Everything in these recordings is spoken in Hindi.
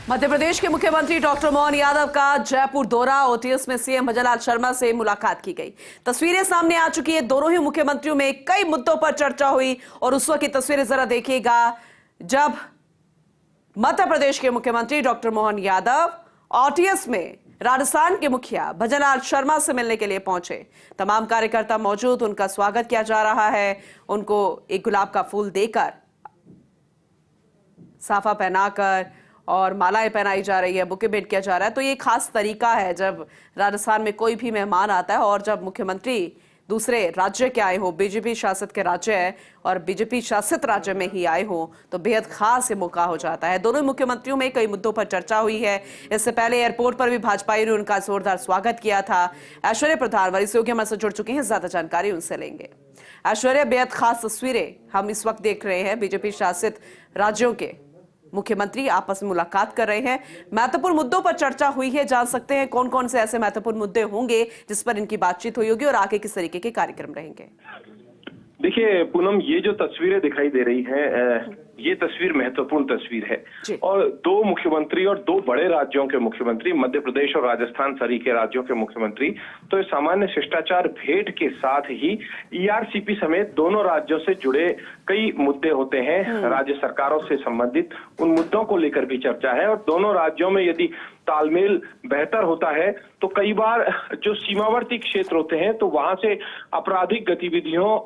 मध्य प्रदेश के मुख्यमंत्री डॉक्टर मोहन यादव का जयपुर दौरा। ओटीएस में सीएम भजनलाल शर्मा से मुलाकात की गई। तस्वीरें सामने आ चुकी है। दोनों ही मुख्यमंत्रियों में कई मुद्दों पर चर्चा हुई और उस वक्त की तस्वीरें जरा देखिएगा जब मध्य प्रदेश के मुख्यमंत्री डॉक्टर मोहन यादव ओटीएस में राजस्थान के मुखिया भजनलाल शर्मा से मिलने के लिए पहुंचे। तमाम कार्यकर्ता मौजूद, उनका स्वागत किया जा रहा है। उनको एक गुलाब का फूल देकर, साफा पहनाकर और मालाएं पहनाई जा रही है, बुके भेंट किया जा रहा है। तो ये खास तरीका है जब राजस्थान में कोई भी मेहमान आता है और जब मुख्यमंत्री दूसरे राज्य के आए हो, बीजेपी शासित के राज्य है और बीजेपी शासित राज्य में ही आए हो, तो बेहद खास ये मौका हो जाता है। दोनों मुख्यमंत्रियों में कई मुद्दों पर चर्चा हुई है। इससे पहले एयरपोर्ट पर भी भाजपाइयों ने उनका जोरदार स्वागत किया था। ऐश्वर्या प्रधान हमारी सहयोगी हमारे साथ जुड़ चुके हैं, ज्यादा जानकारी उनसे लेंगे। ऐश्वर्या, बेहद खास तस्वीरें हम इस वक्त देख रहे हैं। बीजेपी शासित राज्यों के मुख्यमंत्री आपस में मुलाकात कर रहे हैं। महत्वपूर्ण मुद्दों पर चर्चा हुई है। जान सकते हैं कौन कौन से ऐसे महत्वपूर्ण मुद्दे होंगे जिस पर इनकी बातचीत हुई होगी और आगे किस तरीके के कार्यक्रम रहेंगे? देखिए पूनम, ये जो तस्वीरें दिखाई दे रही हैं, ये तस्वीर महत्वपूर्ण तस्वीर है और दो मुख्यमंत्री और दो बड़े राज्यों के मुख्यमंत्री, मध्य प्रदेश और राजस्थान सरी के राज्यों के मुख्यमंत्री, तो सामान्य शिष्टाचार भेंट के साथ ही ईआरसीपी समेत दोनों राज्यों से जुड़े कई मुद्दे होते हैं। राज्य सरकारों से संबंधित उन मुद्दों को लेकर भी चर्चा है और दोनों राज्यों में यदि तालमेल बेहतर होता है तो कई बार जो सीमावर्ती क्षेत्र होते हैं तो वहां से आपराधिक गतिविधियों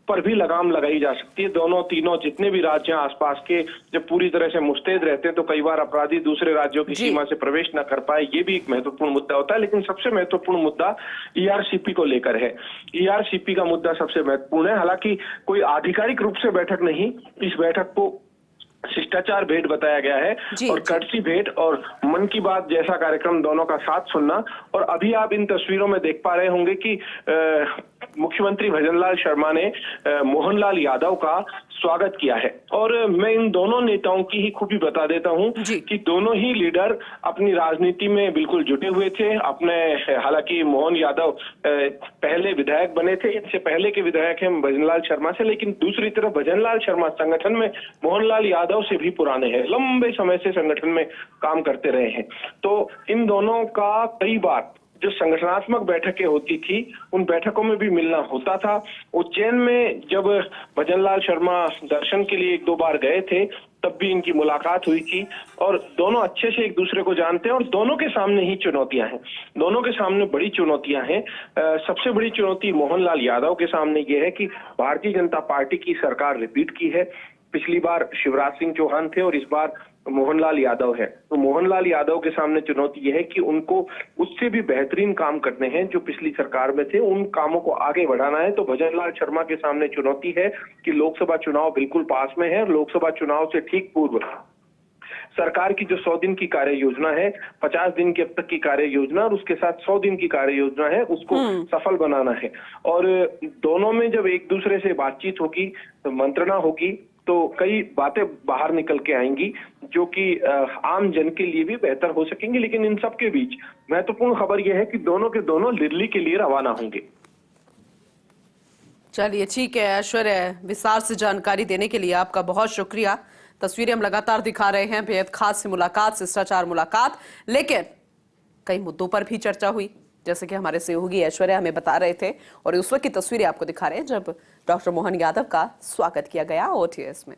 पर भी लगाम लगाई जा सकती है। दोनों तीनों जितने भी राज्य आसपास के जब पूरी तरह से मुस्तैद रहते हैं तो कई बार अपराधी दूसरे राज्यों की सीमा से प्रवेश न कर पाए, ये भी एक महत्वपूर्ण मुद्दा होता है। लेकिन सबसे महत्वपूर्ण मुद्दा ईआरसीपी को लेकर है। ईआरसीपी का मुद्दा सबसे महत्वपूर्ण है। हालांकि कोई आधिकारिक रूप से बैठक नहीं, इस बैठक को शिष्टाचार भेंट बताया गया है और कर्टसी भेंट और मन की बात जैसा कार्यक्रम दोनों का साथ सुनना। और अभी आप इन तस्वीरों में देख पा रहे होंगे कि मुख्यमंत्री भजनलाल शर्मा ने मोहनलाल यादव का स्वागत किया है। और मैं इन दोनों नेताओं की ही खूबी बता देता हूं कि दोनों ही लीडर अपनी राजनीति में बिल्कुल जुटे हुए थे। अपने हालांकि मोहन यादव पहले विधायक बने थे, इससे पहले के विधायक हैं भजनलाल शर्मा से, लेकिन दूसरी तरफ भजनलाल शर्मा संगठन में मोहनलाल यादव से भी पुराने हैं, लंबे समय से संगठन में काम करते रहे हैं। तो इन दोनों का कई बार जो संगठनात्मक बैठकें होती थी उन बैठकों में भी मिलना होता था। उज्जैन में जब भजनलाल शर्मा दर्शन के लिए एक दो बार गए थे तब भी इनकी मुलाकात हुई थी और दोनों अच्छे से एक दूसरे को जानते हैं और दोनों के सामने ही चुनौतियां हैं। दोनों के सामने बड़ी चुनौतियां हैं। सबसे बड़ी चुनौती मोहनलाल यादव के सामने ये है कि भारतीय जनता पार्टी की सरकार रिपीट की है। पिछली बार शिवराज सिंह चौहान थे और इस बार मोहनलाल यादव है। तो मोहनलाल यादव के सामने चुनौती यह है कि उनको उससे भी बेहतरीन काम करने हैं जो पिछली सरकार में थे, उन कामों को आगे बढ़ाना है। तो भजनलाल शर्मा के सामने चुनौती है कि लोकसभा चुनाव बिल्कुल पास में है और लोकसभा चुनाव से ठीक पूर्व सरकार की जो 100 दिन की कार्य योजना है, 50 दिन के अब तक की कार्य योजना और उसके साथ 100 दिन की कार्य योजना है, उसको सफल बनाना है। और दोनों में जब एक दूसरे से बातचीत होगी तो मंत्रणा होगी तो कई बातें बाहर निकल के आएंगी जो कि आम जन के लिए भी बेहतर हो सकेंगी। लेकिन इन सब के बीच महत्वपूर्ण खबर यह है कि दोनों के दोनों दिल्ली के लिए रवाना होंगे। चलिए ठीक है ऐश्वर्या, विस्तार से जानकारी देने के लिए आपका बहुत शुक्रिया। तस्वीरें हम लगातार दिखा रहे हैं, बेहद खास मुलाकात, शिष्टाचार मुलाकात, लेकिन कई मुद्दों पर भी चर्चा हुई जैसे कि हमारे सहयोगी ऐश्वर्या हमें बता रहे थे और उस वक्त की तस्वीरें आपको दिखा रहे हैं जब डॉक्टर मोहन यादव का स्वागत किया गया ओटीएस में।